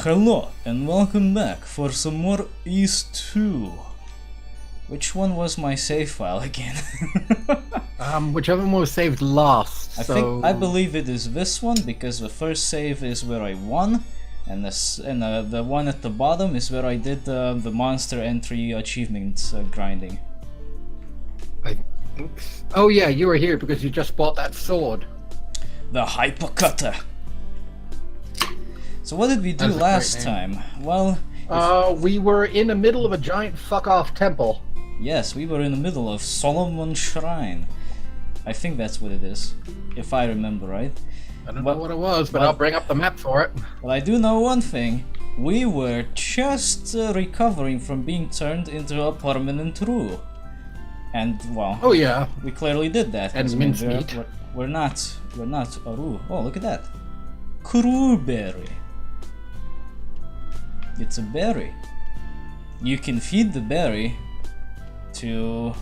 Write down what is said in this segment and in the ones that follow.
Hello and welcome back for some more East 2. Which one was my save file again? Whichever one was saved last. I believe it is this one because the first save is where I won, and the one at the bottom is where I did the monster entry achievement grinding. I think. Oh yeah, you were here because you just bought that sword. The Hypercutter. So what did we do last time? Well, we were in the middle of a giant fuck-off temple. Yes, we were in the middle of Solomon's Shrine. I think that's what it is, if I remember right. I don't know what it was, but I'll bring up the map for it. Well, I do know one thing. We were just recovering from being turned into a permanent roux. And, well... Oh yeah. We clearly did that. And mincemeat. We're not a roux. Oh, look at that. Crewberry. It's a berry. You can feed the berry to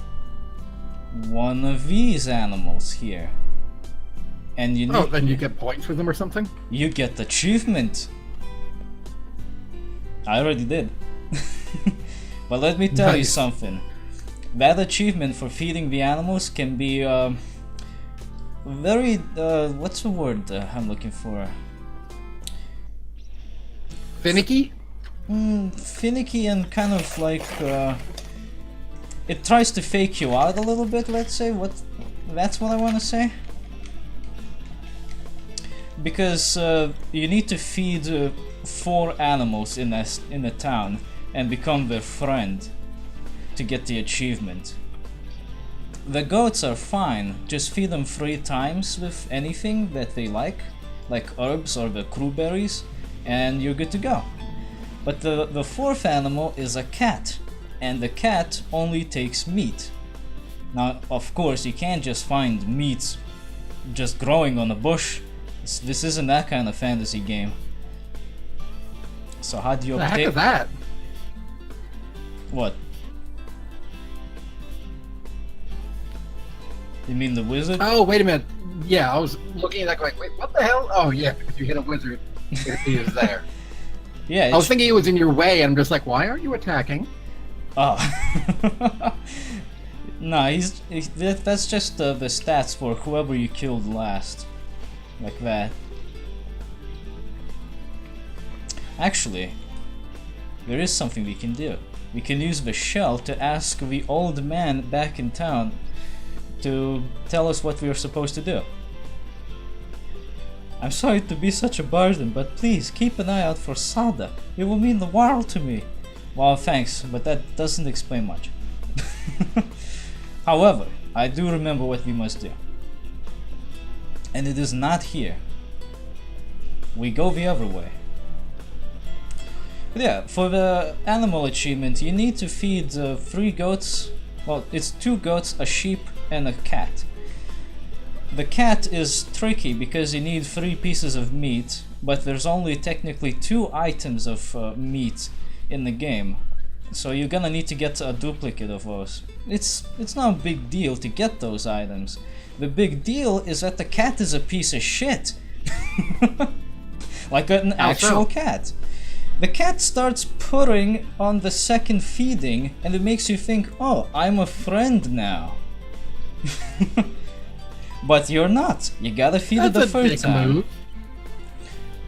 one of these animals here. And you need, then you get points for them or something? You get achievement. I already did. But let me tell you something. That achievement for feeding the animals can be very what's the word I'm looking for? Finicky? Finicky and kind of like it tries to fake you out a little bit, let's say. That's what I want to say. Because you need to feed 4 animals in the town and become their friend to get the achievement. The goats are fine, just feed them 3 times with anything that they like herbs or the crewberries, and you're good to go. But the 4th animal is a cat, and the cat only takes meat. Now, of course, you can't just find meat just growing on a bush. This isn't that kind of fantasy game. So how do you obtain... The heck is that? What? You mean the wizard? Oh, wait a minute. Yeah, I was looking at that going, wait, what the hell? Oh yeah, because you hit a wizard. He is there. Yeah, I was thinking he was in your way, and I'm just like, why aren't you attacking? Oh. No, that's just the stats for whoever you killed last. Like that. Actually, there is something we can do. We can use the shell to ask the old man back in town to tell us what we are supposed to do. I'm sorry to be such a burden, but please keep an eye out for Sada. It will mean the world to me. Well, thanks, but that doesn't explain much. However, I do remember what we must do. And it is not here. We go the other way. But yeah, for the animal achievement, you need to feed 3 goats. Well, it's 2 goats, a sheep, and a cat. The cat is tricky because you need 3 pieces of meat, but there's only technically 2 items of meat in the game. So you're gonna need to get a duplicate of those. It's not a big deal to get those items. The big deal is that the cat is a piece of shit. Like an actual cat. The cat starts purring on the second feeding, and it makes you think, oh, I'm a friend now. But you're not. You gotta feed it the first time. Move.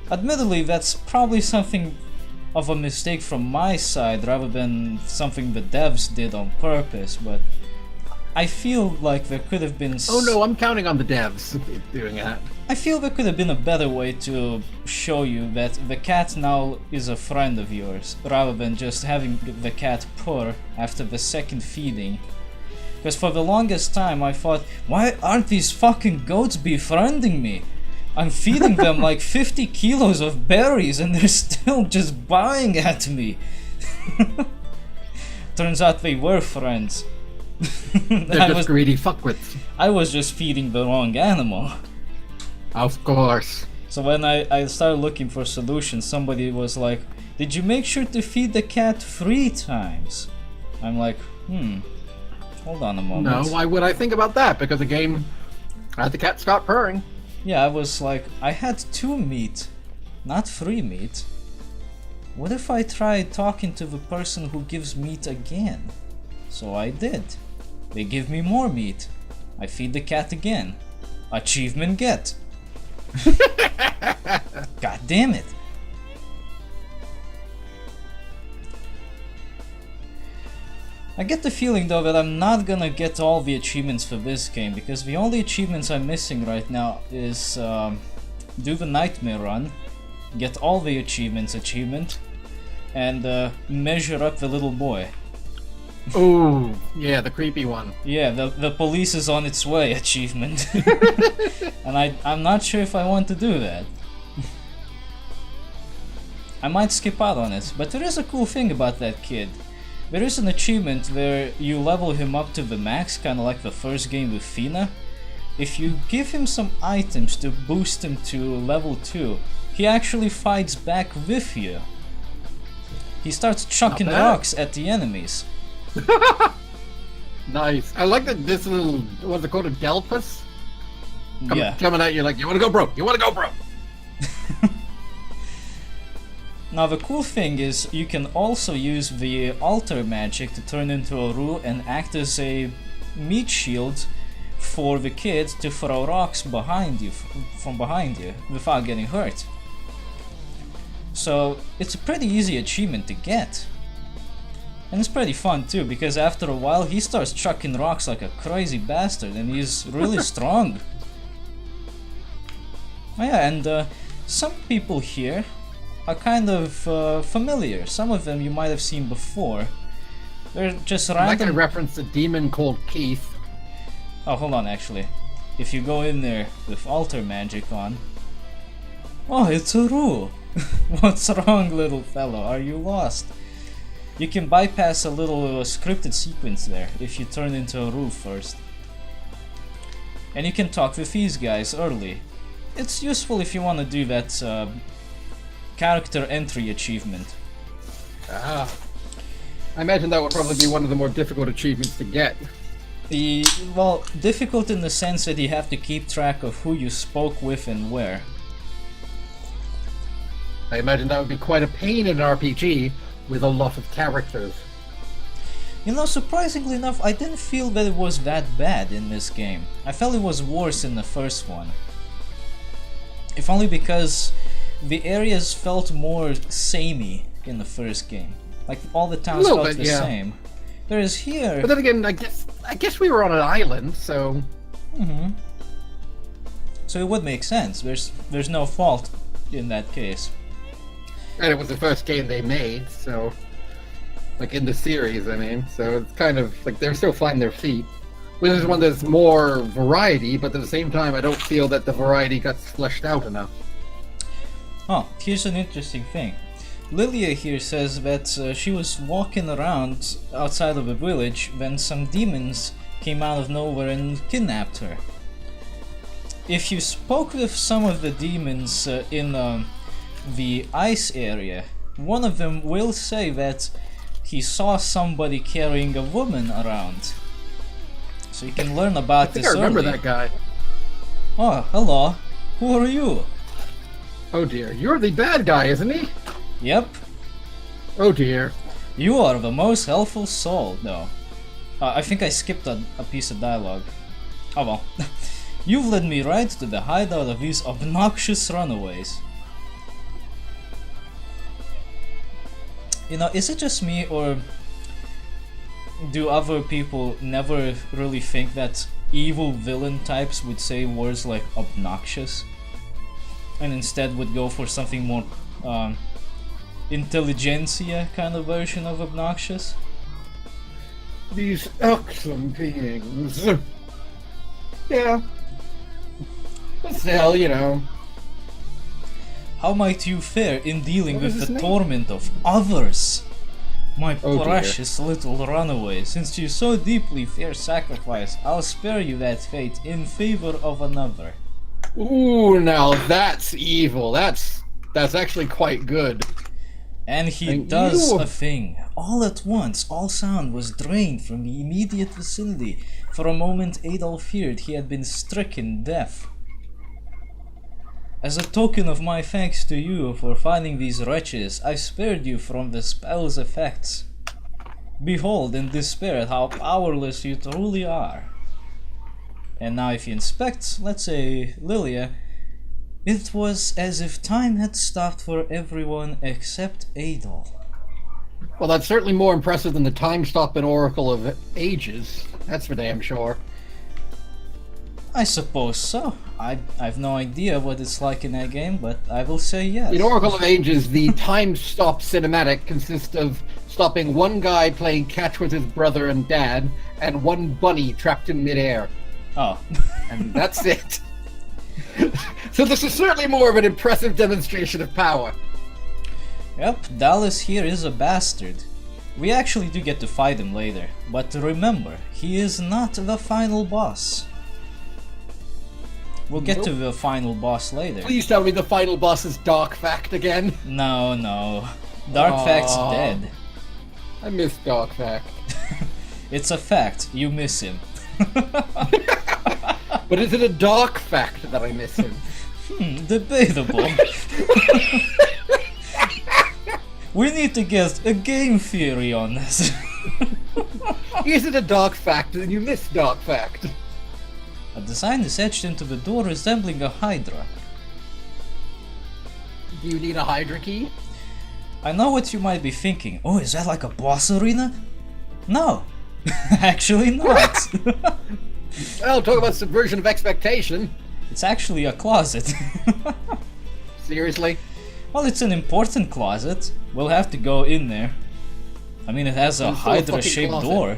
Admittedly, that's probably something of a mistake from my side rather than something the devs did on purpose, but I feel like there could have been... Oh no, I'm counting on the devs doing that. I feel there could have been a better way to show you that the cat now is a friend of yours, rather than just having the cat purr after the second feeding. Because for the longest time I thought, why aren't these fucking goats befriending me? I'm feeding them like 50 kilos of berries and they're still just buying at me. Turns out they were friends. They're just greedy fuckwits. I was just feeding the wrong animal. Of course. So when I started looking for solutions, somebody was like, did you make sure to feed the cat 3 times? I'm like, hold on a moment. No, why would I think about that? Because the game had the cat stop purring. Yeah, I was like, I had 2 meat, not 3 meat. What if I tried talking to the person who gives meat again? So I did. They give me more meat. I feed the cat again. Achievement get. God damn it. I get the feeling though that I'm not gonna get all the achievements for this game, because the only achievements I'm missing right now is do the nightmare run, get all the achievements and measure up the little boy. Oh, yeah, the creepy one. Yeah, the police is on its way achievement. And I'm not sure if I want to do that. I might skip out on it, but there is a cool thing about that kid. There is an achievement where you level him up to the max, kinda like the first game with Fina. If you give him some items to boost him to level 2, he actually fights back with you. He starts chucking rocks at the enemies. Nice. I like that this little, what's it called, a Delphus? Coming at you like, you wanna go bro, you wanna go bro! Now the cool thing is you can also use the altar magic to turn into a Ru and act as a meat shield for the kid to throw rocks behind you, from behind you, without getting hurt. So it's a pretty easy achievement to get. And it's pretty fun too, because after a while he starts chucking rocks like a crazy bastard and he's really strong. Oh yeah, and some people here are kind of familiar. Some of them you might have seen before. They're just random... Like I referenced a demon called Keith. Oh, hold on, actually. If you go in there with altar magic on... Oh, it's a Ru! What's wrong, little fellow? Are you lost? You can bypass a little scripted sequence there if you turn into a Ru first. And you can talk with these guys early. It's useful if you want to do that character entry achievement. Ah. I imagine that would probably be one of the more difficult achievements to get. Well, difficult in the sense that you have to keep track of who you spoke with and where. I imagine that would be quite a pain in an RPG with a lot of characters. You know, surprisingly enough, I didn't feel that it was that bad in this game. I felt it was worse in the first one. If only because the areas felt more samey in the first game. Like all the towns felt the same. Whereas here... But then again, I guess we were on an island, so... Mm-hmm. So it would make sense. There's no fault in that case. And it was the first game they made, so... Like in the series, I mean. So it's kind of like they're still finding their feet. Which is one there's more variety, but at the same time I don't feel that the variety got fleshed out enough. Oh, here's an interesting thing. Lilia here says that she was walking around outside of a village when some demons came out of nowhere and kidnapped her. If you spoke with some of the demons in the ice area, one of them will say that he saw somebody carrying a woman around. So you can learn about this early. I remember that guy. Oh, hello. Who are you? Oh dear, you're the bad guy, isn't he? Yep. Oh dear. You are the most helpful soul, though. I think I skipped a piece of dialogue. Oh well. You've led me right to the hideout of these obnoxious runaways. You know, is it just me, or do other people never really think that evil villain types would say words like obnoxious? And instead would go for something more intelligentsia kind of version of obnoxious? These irksome beings. Yeah. But still, you know. How might you fare in dealing with the torment of others? My precious little runaway, since you so deeply fear sacrifice, I'll spare you that fate in favor of another. Ooh, now that's evil. That's actually quite good. And he does a thing. All at once, all sound was drained from the immediate vicinity. For a moment, Adolf feared he had been stricken deaf. As a token of my thanks to you for finding these wretches, I spared you from the spell's effects. Behold in this spirit how powerless you truly are. And now if you inspect, let's say, Lilia, it was as if time had stopped for everyone except Adol. Well, that's certainly more impressive than the time stop in Oracle of Ages. That's for damn sure. I suppose so. I've no idea what it's like in that game, but I will say yes. In Oracle of Ages, the time stop cinematic consists of stopping one guy playing catch with his brother and dad, and one bunny trapped in midair. Oh. And that's it. So this is certainly more of an impressive demonstration of power. Yep, Dallas here is a bastard. We actually do get to fight him later, but remember, he is not the final boss. We'll get to the final boss later. Please tell me the final boss is Dark Fact again. No, no. Dark Fact's dead. I miss Dark Fact. It's a fact, you miss him. But is it a dark fact that I miss him? Debatable. We need to get a game theory on this. Is it a dark fact that you miss Dark Fact? A design is etched into the door resembling a hydra. Do you need a Hydra key? I know what you might be thinking. Oh, is that like a boss arena? No. Actually not. Well, talk about subversion of expectation. It's actually a closet. Seriously? Well, it's an important closet. We'll have to go in there. I mean, it has a hydra-shaped door.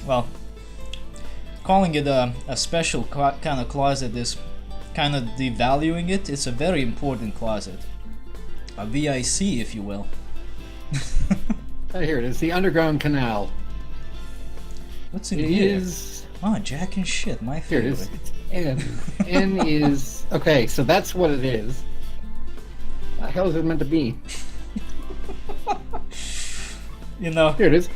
Well, calling it a special kind of closet is kind of devaluing it. It's a very important closet. A VIC, if you will. Oh, here it is, the Underground Canal. What's in here? Is... Oh, Jack and shit, my Here favorite. it is. It's N. N is... Okay, so that's what it is. What the hell is it meant to be? You know, Here it is.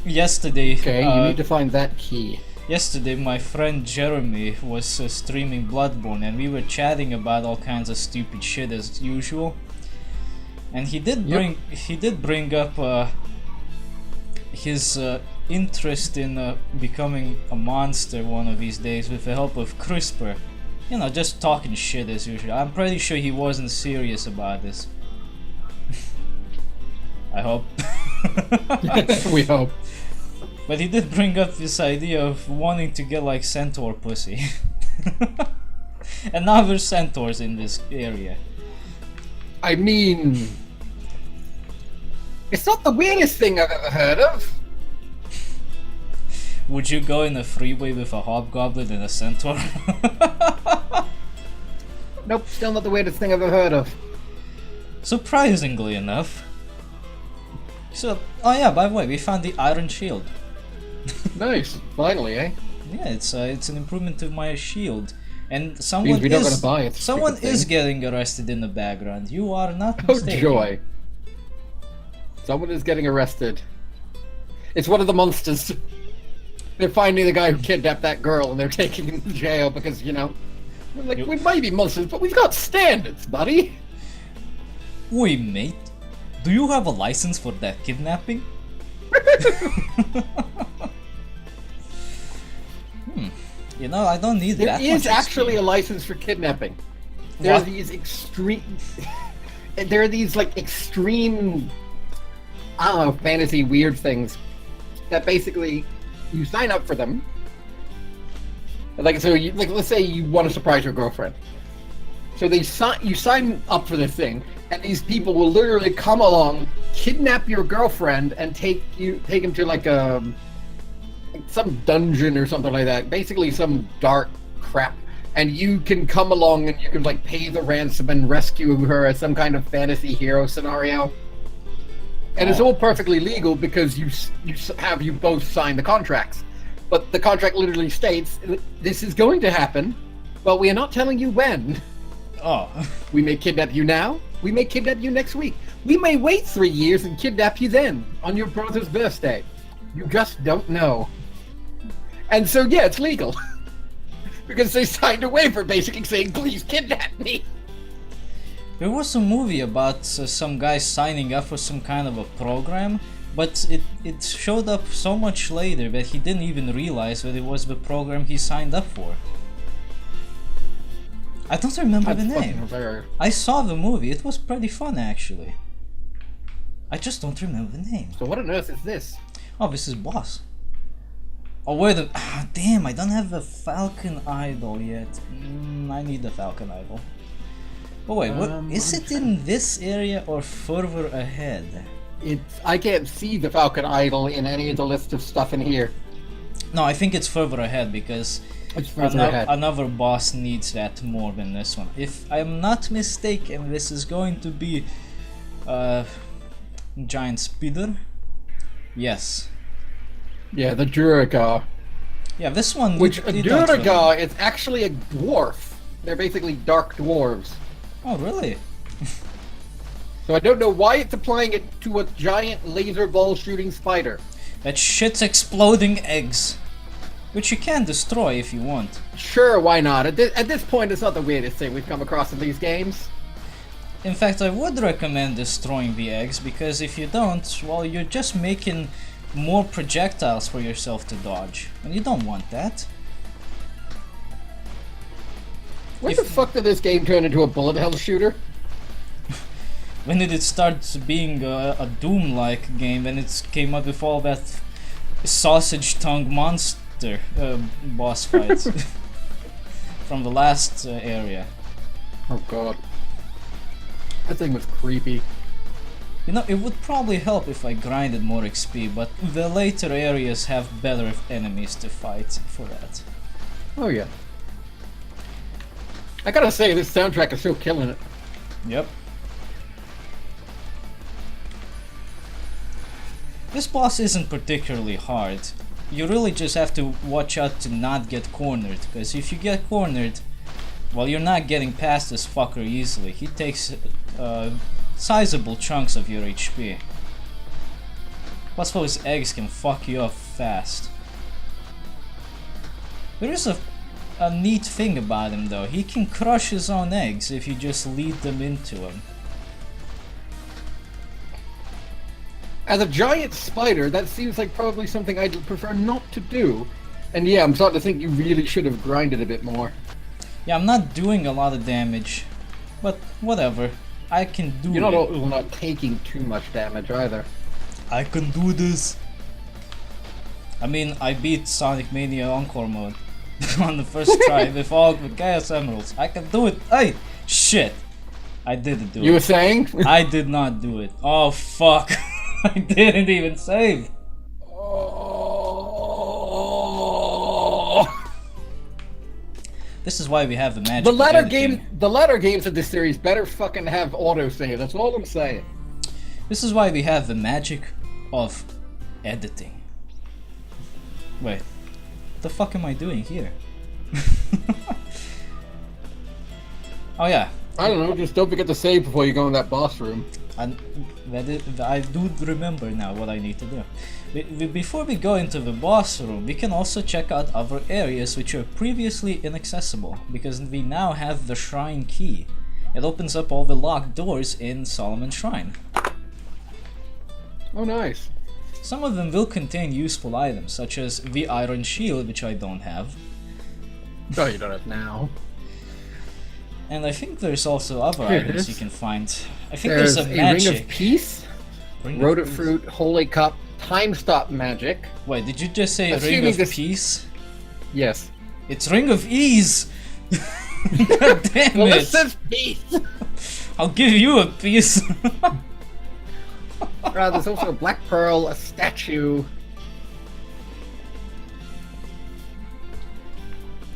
yesterday... Okay, you need to find that key. Yesterday, my friend Jeremy was streaming Bloodborne, and we were chatting about all kinds of stupid shit as usual. And he did bring up his interest in becoming a monster one of these days with the help of CRISPR. You know, just talking shit as usual. I'm pretty sure he wasn't serious about this. I hope. We hope. But he did bring up this idea of wanting to get like centaur pussy. And now there's centaurs in this area. I mean... It's not the weirdest thing I've ever heard of. Would you go in a freeway with a hobgoblin and a centaur? Nope, still not the weirdest thing I've ever heard of. Surprisingly enough. So, oh yeah, by the way, we found the iron shield. Nice, finally, eh? Yeah, it's an improvement to my shield. And Means someone we don't gotta buy it. someone stupid is thing. getting arrested in the background. You are not Oh mistaken. joy. Someone is getting arrested. It's one of the monsters. They're finding the guy who kidnapped that girl and they're taking him to jail because, you know, like, we might be monsters, but we've got standards, buddy. Wait, mate. Do you have a license for that kidnapping? You know, I don't need There that is much actually a XP. license for kidnapping. There are What? these extreme... There are these, like, extreme... I don't know, fantasy weird things that basically you sign up for them. Like, so, you, like, let's say you want to surprise your girlfriend. So you sign up for this thing, and these people will literally come along, kidnap your girlfriend, and take him to like some dungeon or something like that. Basically, some dark crap, and you can come along and you can like pay the ransom and rescue her as some kind of fantasy hero scenario. And it's all perfectly legal because you both signed the contracts. But the contract literally states this is going to happen, but we are not telling you when. Oh. We may kidnap you now. We may kidnap you next week. We may wait 3 years and kidnap you then on your brother's birthday. You just don't know. And so yeah, it's legal. Because they signed a waiver basically saying, please kidnap me. There was a movie about some guy signing up for some kind of a program, but it showed up so much later that he didn't even realize that it was the program he signed up for. I don't remember the name. I saw the movie, it was pretty fun actually. I just don't remember the name. So what on earth is this? Oh, this is boss. Oh wait, damn, I don't have the Falcon Idol yet. I need the Falcon Idol. Oh wait, what is it in this area or further ahead? I can't see the Falcon Idol in any of the list of stuff in here. No, I think it's further ahead because It's further ahead. another boss needs that more than this one. If I'm not mistaken, this is going to be giant speeder. Yes. Yeah, the Duragar. Yeah, this one. Which a you don't really- Duragar is actually a dwarf. They're basically dark dwarves. Oh really? So I don't know why it's applying it to a giant laser ball shooting spider. That shit's exploding eggs, which you can destroy if you want. Sure, why not? At this point, it's not the weirdest thing we've come across in these games. In fact, I would recommend destroying the eggs because if you don't, well, you're just making more projectiles for yourself to dodge, and you don't want that. When the fuck did this game turn into a bullet hell shooter? When did it start being a Doom-like game? When it came up with all that sausage tongue monster boss fights from the last area. Oh god. That thing was creepy. You know, it would probably help if I grinded more XP, but the later areas have better enemies to fight for that. Oh yeah. I gotta say, this soundtrack is still killing it. Yep. This boss isn't particularly hard. You really just have to watch out to not get cornered, because if you get cornered, well, you're not getting past this fucker easily. He takes sizable chunks of your HP. Plus those eggs can fuck you up fast. There is a neat thing about him though. He can crush his own eggs if you just lead them into him. As a giant spider, that seems like probably something I'd prefer not to do. And yeah, I'm starting to think you really should have grinded a bit more. Yeah, I'm not doing a lot of damage, but whatever. I can do You're it. not taking too much damage either. I can do this. I mean, I beat Sonic Mania Encore mode on the first try with all the Chaos Emeralds. I can do it. Hey, shit. I didn't do it. You were saying? I did not do it. Oh, fuck. I didn't even save. This is why we have the magic. The latter editing. games of this series better fucking have autosave. That's all I'm saying. This is why we have the magic of editing. Wait, what the fuck am I doing here? Oh yeah. I don't know, just don't forget to save before you go in that boss room. And I do remember now what I need to do. Before we go into the boss room, we can also check out other areas which were previously inaccessible, because we now have the shrine key. It opens up all the locked doors in Solomon's Shrine. Oh, nice. Some of them will contain useful items, such as the iron shield, which I don't have. Oh, you don't have now. And I think there's also other Here it items is. you can find. I think There's there's a a magic. ring of peace, Ring of Rhoda Peace. fruit, holy cup, time stop magic. Wait, did you just say Assuming Ring of this- Peace? Yes. It's Ring of Ease! God damn Well, it! this says peace. I'll give you a piece! There's also a black pearl, a statue.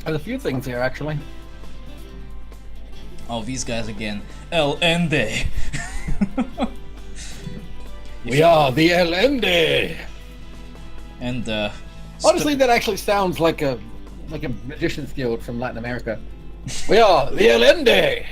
There's a few things here, actually. Oh, these guys again. El Ende! We are the El Ende. And, Honestly, that actually sounds like a magician's guild from Latin America. We are the El Ende.